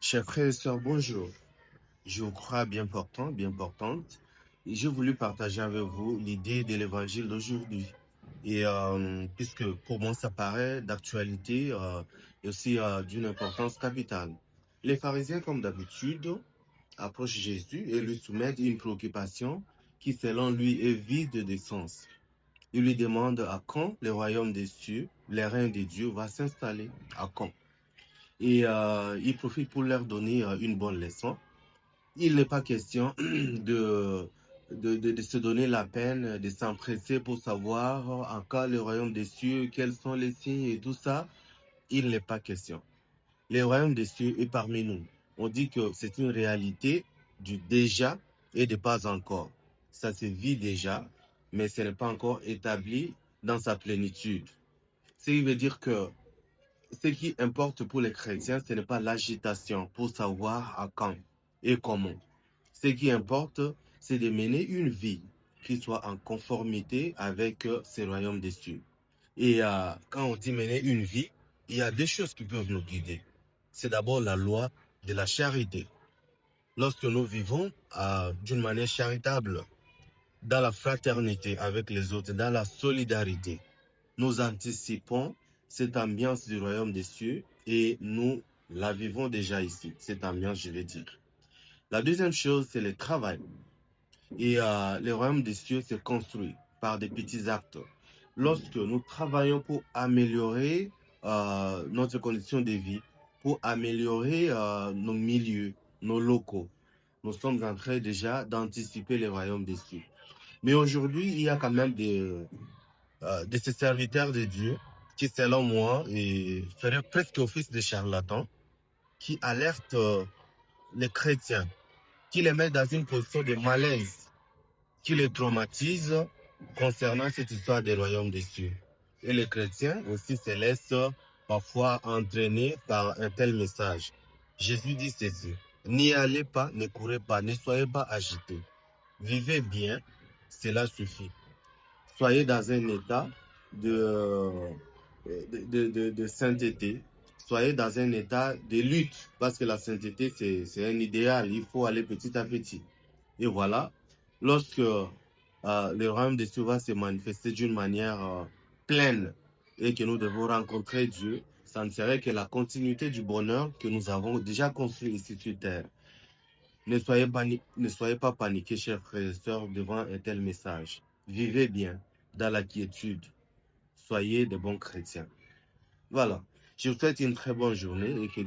Chers frères et sœurs, bonjour. Je vous crois bien portant, bien portante. Et j'ai voulu partager avec vous l'idée de l'évangile d'aujourd'hui. Et puisque pour moi ça paraît d'actualité et aussi d'une importance capitale. Les pharisiens, comme d'habitude, approchent Jésus et lui soumettent une préoccupation qui, selon lui, est vide de sens. Ils lui demandent à quand le royaume des cieux, le règne de Dieu va s'installer, à quand. Et il profite pour leur donner une bonne leçon. Il n'est pas question de se donner la peine, de s'empresser pour savoir en cas le royaume des cieux, quels sont les signes et tout ça. Il n'est pas question. Le royaume des cieux est parmi nous. On dit que c'est une réalité du déjà et de pas encore. Ça se vit déjà, mais ce n'est pas encore établi dans sa plénitude. Ce qui veut dire que ce qui importe pour les chrétiens, ce n'est pas l'agitation pour savoir à quand et comment. Ce qui importe, c'est de mener une vie qui soit en conformité avec ce royaume des cieux. Et quand on dit mener une vie, il y a deux choses qui peuvent nous guider. C'est d'abord la loi de la charité. Lorsque nous vivons d'une manière charitable, dans la fraternité avec les autres, dans la solidarité, nous anticipons cette ambiance du royaume des cieux et nous la vivons déjà ici, cette ambiance, je vais dire. La deuxième chose, c'est le travail. Et le royaume des cieux se construit par des petits actes. Lorsque nous travaillons pour améliorer notre condition de vie, pour améliorer nos milieux, nos locaux, nous sommes en train déjà d'anticiper le royaume des cieux. Mais aujourd'hui, il y a quand même de ces serviteurs de Dieu qui, selon moi, feraient presque office de charlatans, qui alertent les chrétiens, qui les mettent dans une position de malaise, qui les traumatisent concernant cette histoire des royaumes des cieux. Et les chrétiens aussi se laissent parfois entraîner par un tel message. Jésus dit ceci: n'y allez pas, ne courez pas, ne soyez pas agités. Vivez bien, cela suffit. Soyez dans un état de sainteté. Soyez dans un état de lutte, parce que la sainteté, c'est un idéal. Il faut aller petit à petit. Et voilà, lorsque le royaume des cieux va se manifester d'une manière pleine et que nous devons rencontrer Dieu, ça ne serait que la continuité du bonheur que nous avons déjà construit ici sur terre. Ne soyez pas paniqués, chers frères et sœurs, devant un tel message. Vivez bien dans la quiétude. Soyez de bons chrétiens. Voilà. Je vous souhaite une très bonne journée et que